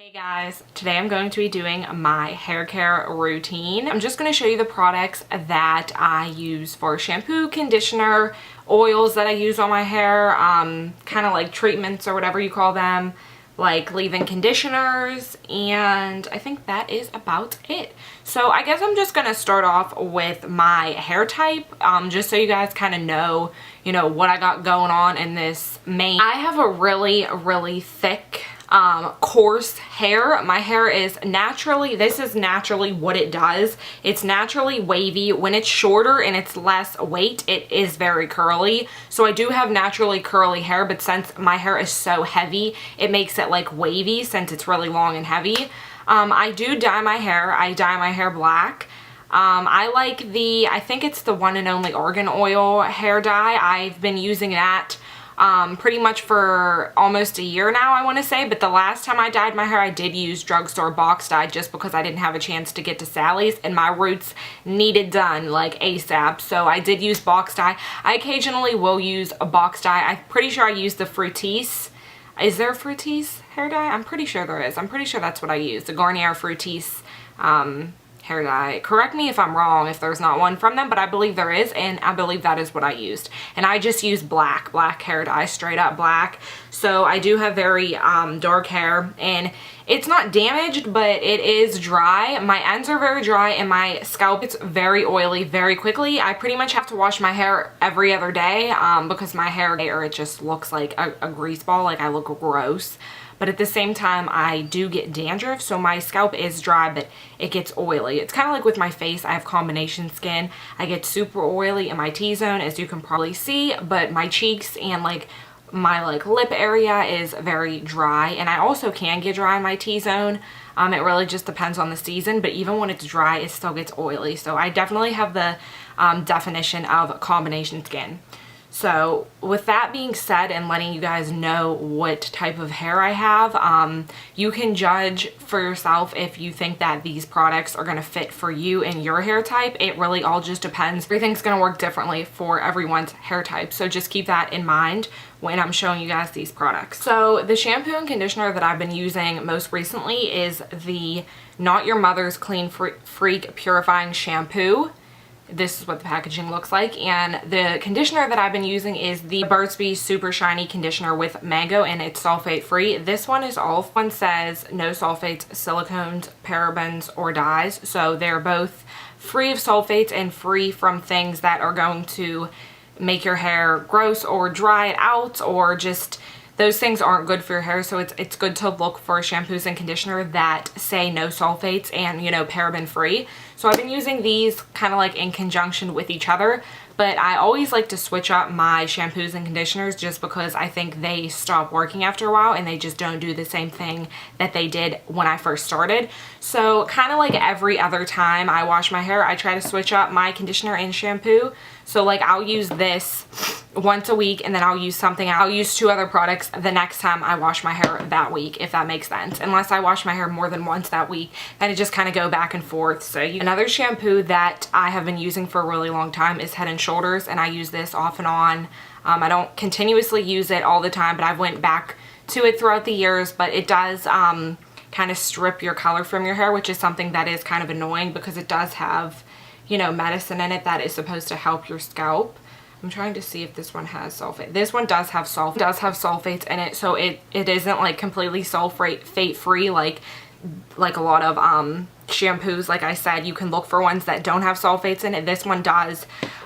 Hey guys, today I'm going to be doing my hair care routine. I'm just going to show you the products that I use for shampoo, conditioner, oils that I use on my hair, kind of like treatments or whatever you call them, like leave-in conditioners, and I think that is about it. So I guess I'm just going to start off with my hair type, just so you guys kind of know, what I got going on in this mane. I have a really thick coarse hair. My hair is this is naturally what it does. It's naturally wavy. When it's shorter and it's less weight, it is very curly. So I do have naturally curly hair, but since my hair is so heavy, it makes it like wavy since it's really long and heavy. I do dye my hair. I dye my hair black. I like I think it's the One and Only Argan Oil hair dye. I've been using that pretty much for almost a year now, I want to say, but the last time I dyed my hair I did use drugstore box dye just because I didn't have a chance to get to Sally's and my roots needed done like ASAP, so I did use box dye. I occasionally will use a box dye. I'm pretty sure I use the Fructis. Is there a Fructis hair dye? I'm pretty sure there is. I'm pretty sure that's what I use, the Garnier Fructis hair dye. Correct me if I'm wrong if there's not one from them, but I believe there is, and I believe that is what I used. And I just use black hair dye, straight up black. So I do have very dark hair, and it's not damaged, but it is dry. My ends are very dry, and my scalp gets very oily very quickly. I pretty much have to wash my hair every other day because my hair, it just looks like a grease ball, like I look gross. But at the same time, I do get dandruff, so my scalp is dry, but it gets oily. It's kind of like with my face. I have combination skin. I get super oily in my T-zone, as you can probably see, but my cheeks and my lip area is very dry, and I also can get dry in my T-zone. It really just depends on the season, but even when it's dry, it still gets oily. So I definitely have the definition of combination skin. So with that being said, and letting you guys know what type of hair I have, you can judge for yourself if you think that these products are going to fit for you and your hair type. It really all just depends. Everything's going to work differently for everyone's hair type. So just keep that in mind when I'm showing you guys these products. So the shampoo and conditioner that I've been using most recently is the Not Your Mother's Clean Freak Purifying Shampoo. This is what the packaging looks like, and the conditioner that I've been using is the Burt's Bees Super Shiny Conditioner with Mango, and it's sulfate free. This one is one says no sulfates, silicones, parabens, or dyes, so they're both free of sulfates and free from things that are going to make your hair gross or dry it out, or just those things aren't good for your hair. So it's good to look for shampoos and conditioner that say no sulfates and, paraben free. So I've been using these kind of like in conjunction with each other, but I always like to switch up my shampoos and conditioners just because I think they stop working after a while and they just don't do the same thing that they did when I first started. So kind of like every other time I wash my hair, I try to switch up my conditioner and shampoo. So I'll use this once a week, and then I'll use something. I'll use 2 other products the next time I wash my hair that week, if that makes sense. Unless I wash my hair more than once that week, then it just kind of go back and forth. So another shampoo that I have been using for a really long time is Head & Shoulders, and I use this off and on. I don't continuously use it all the time, but I've went back to it throughout the years. But it does kind of strip your color from your hair, which is something that is kind of annoying because it does have, medicine in it that is supposed to help your scalp. I'm trying to see if this one has sulfate. This one does have sulfates in it, so it isn't completely sulfate free like a lot of shampoos. Like I said, you can look for ones that don't have sulfates in it. This one does,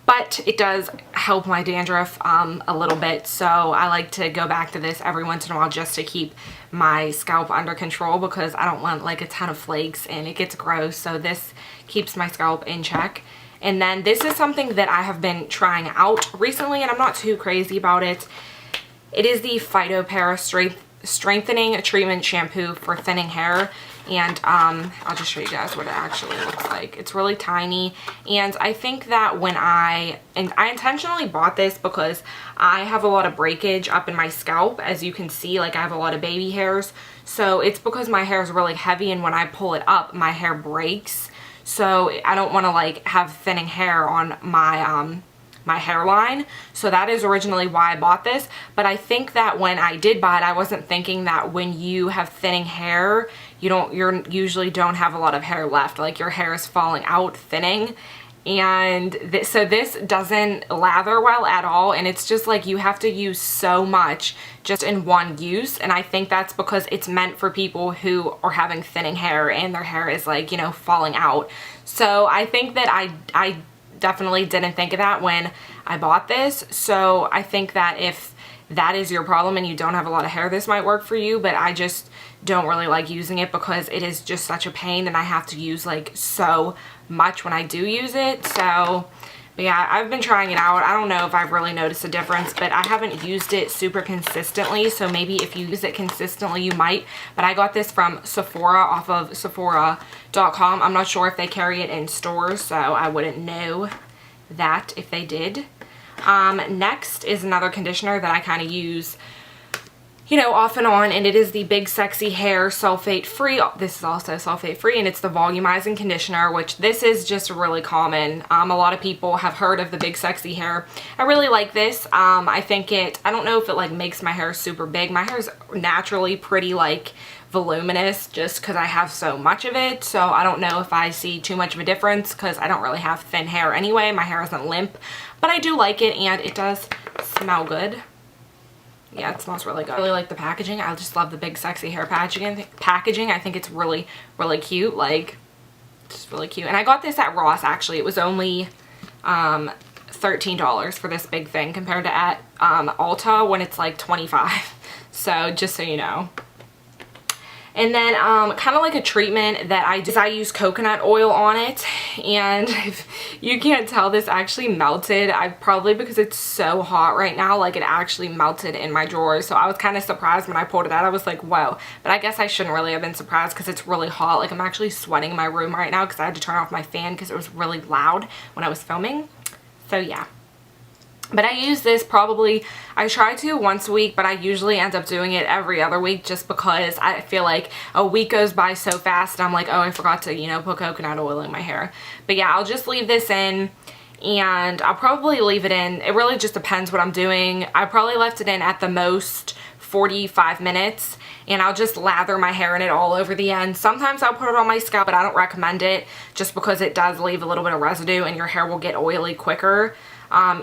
but it does help my dandruff a little bit, so I like to go back to this every once in a while just to keep my scalp under control, because I don't want a ton of flakes and it gets gross. So this keeps my scalp in check. And then this is something that I have been trying out recently, and I'm not too crazy about it. It is the Phyto Strengthening Treatment Shampoo for thinning hair. And I'll just show you guys what it actually looks like. It's really tiny, and I think that I intentionally bought this because I have a lot of breakage up in my scalp. As you can see, I have a lot of baby hairs. So it's because my hair is really heavy, and when I pull it up, my hair breaks. So I don't want to have thinning hair on my my hairline. So that is originally why I bought this. But I think that when I did buy it, I wasn't thinking that when you have thinning hair, you usually don't have a lot of hair left. Like your hair is falling out, thinning. And so this doesn't lather well at all, and it's just like you have to use so much just in one use. And I think that's because it's meant for people who are having thinning hair and their hair is like, you know, falling out. So I think that I definitely didn't think of that when I bought this. So I think that if that is your problem and you don't have a lot of hair, this might work for you. But I just don't really like using it because it is just such a pain, and I have to use like so much when I do use it. So but yeah, I've been trying it out. I don't know if I've really noticed a difference, but I haven't used it super consistently. So maybe if you use it consistently, you might. But I got this from Sephora off of Sephora.com. I'm not sure if they carry it in stores, so I wouldn't know that if they did. Next is another conditioner that I kind of use, you know, off and on, and it is the Big Sexy Hair Sulfate Free. This is also sulfate free, and it's the Volumizing conditioner, which this is just really common. A lot of people have heard of the Big Sexy Hair. I really like this. I think I don't know if it like makes my hair super big. My hair is naturally pretty like voluminous just because I have so much of it. So I don't know if I see too much of a difference because I don't really have thin hair anyway. My hair isn't limp, but I do like it, and it does smell good. Yeah, it smells really good. I really like the packaging. I just love the Big Sexy Hair packaging. I think it's really, really cute. Like, just really cute. And I got this at Ross, actually. It was only $13 for this big thing compared to at Ulta when it's like $25. So, just so you know. And then kind of like a treatment that I do is I use coconut oil on it, and if you can't tell, this actually melted. Probably because it's so hot right now, like it actually melted in my drawers. So I was kind of surprised when I pulled it out. I was like, whoa. But I guess I shouldn't really have been surprised because it's really hot. Like I'm actually sweating in my room right now because I had to turn off my fan because it was really loud when I was filming. So yeah. But I use this probably, I try to once a week, but I usually end up doing it every other week just because I feel like a week goes by so fast and I'm like, oh, I forgot to, you know, put coconut oil in my hair. But yeah, I'll just leave this in, and I'll probably leave it in. It really just depends what I'm doing. I probably left it in at the most 45 minutes, and I'll just lather my hair in it all over the end. Sometimes I'll put it on my scalp, but I don't recommend it just because it does leave a little bit of residue and your hair will get oily quicker.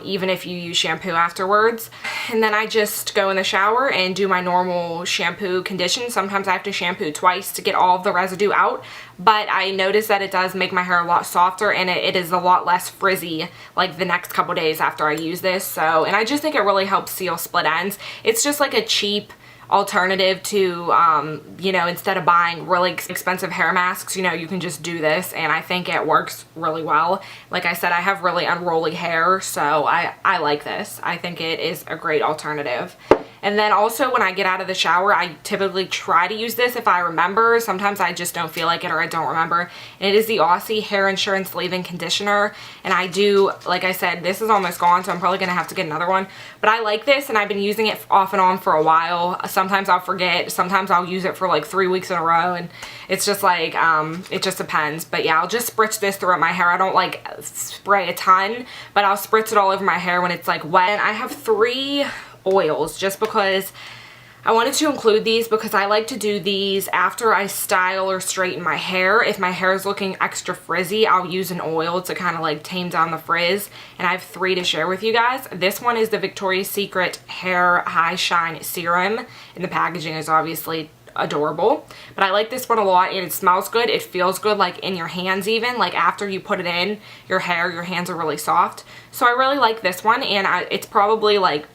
Even if you use shampoo afterwards. And then I just go in the shower and do my normal shampoo condition. Sometimes I have to shampoo twice to get all of the residue out, but I notice that it does make my hair a lot softer, and it is a lot less frizzy like the next couple days after I use this. So, and I just think it really helps seal split ends. It's just like a cheap alternative to, you know, instead of buying really expensive hair masks, you know, you can just do this, and I think it works really well. Like I said, I have really unruly hair, so I like this. I think it is a great alternative. And then also when I get out of the shower, I typically try to use this if I remember. Sometimes I just don't feel like it or I don't remember. And it is the Aussie Hair Insurance Leave-In Conditioner. And I do, like I said, this is almost gone, so I'm probably going to have to get another one. But I like this, and I've been using it off and on for a while. Sometimes I'll forget. Sometimes I'll use it for like 3 weeks in a row. And it's just like, it just depends. But yeah, I'll just spritz this throughout my hair. I don't like spray a ton, but I'll spritz it all over my hair when it's like wet. And I have 3 oils just because I wanted to include these because I like to do these after I style or straighten my hair. If my hair is looking extra frizzy, I'll use an oil to kind of like tame down the frizz, and I have 3 to share with you guys. This one is the Victoria's Secret Hair High Shine Serum, and the packaging is obviously adorable, but I like this one a lot, and it smells good. It feels good like in your hands, even like after you put it in your hair, your hands are really soft. So I really like this one, and it's probably like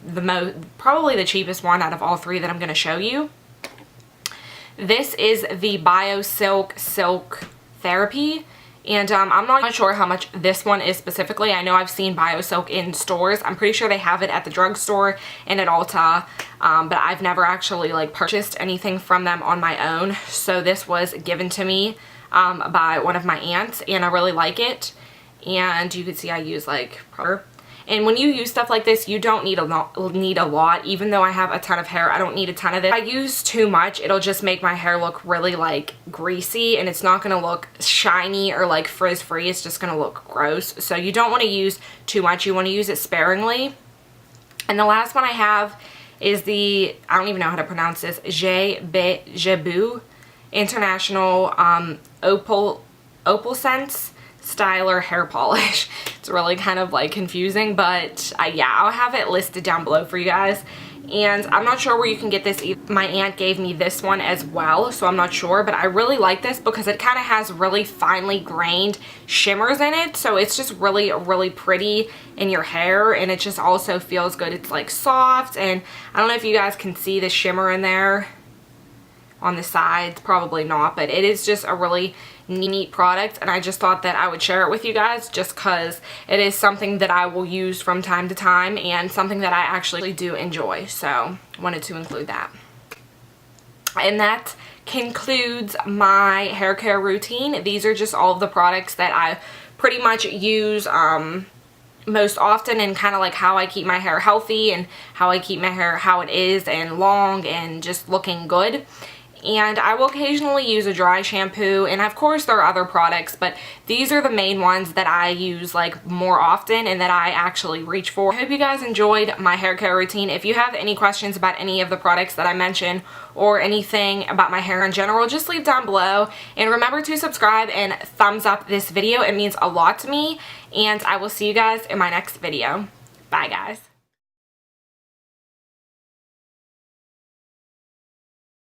probably the cheapest one out of all 3 that I'm going to show you. This is the Biosilk Silk Therapy, and I'm not sure how much this one is specifically. I know I've seen Biosilk in stores. I'm pretty sure they have it at the drugstore and at Ulta, but I've never actually like purchased anything from them on my own. So this was given to me by one of my aunts, and I really like it. And you can see I use like proper. And when you use stuff like this, you don't need a lot. Even though I have a ton of hair, I don't need a ton of it. If I use too much, it'll just make my hair look really like greasy, and it's not going to look shiny or like frizz-free. It's just going to look gross. So you don't want to use too much. You want to use it sparingly. And the last one I have is the, I don't even know how to pronounce this, Beau International Opalescence Styler Hair Polish. It's really kind of like confusing, but yeah, I'll have it listed down below for you guys. And I'm not sure where you can get this either. My aunt gave me this one as well, so I'm not sure, but I really like this because it kind of has really finely grained shimmers in it, so it's just really, really pretty in your hair, and it just also feels good. It's like soft, and I don't know if you guys can see the shimmer in there on the sides, probably not, but it is just a really neat product, and I just thought that I would share it with you guys just because it is something that I will use from time to time and something that I actually do enjoy, so wanted to include that. And that concludes my hair care routine. These are just all of the products that I pretty much use most often, and kind of like how I keep my hair healthy and how I keep my hair how it is and long and just looking good. And I will occasionally use a dry shampoo, and of course there are other products, but these are the main ones that I use like more often and that I actually reach for. I hope you guys enjoyed my hair care routine. If you have any questions about any of the products that I mentioned or anything about my hair in general, just leave down below, and remember to subscribe and thumbs up this video. It means a lot to me, and I will see you guys in my next video. Bye guys.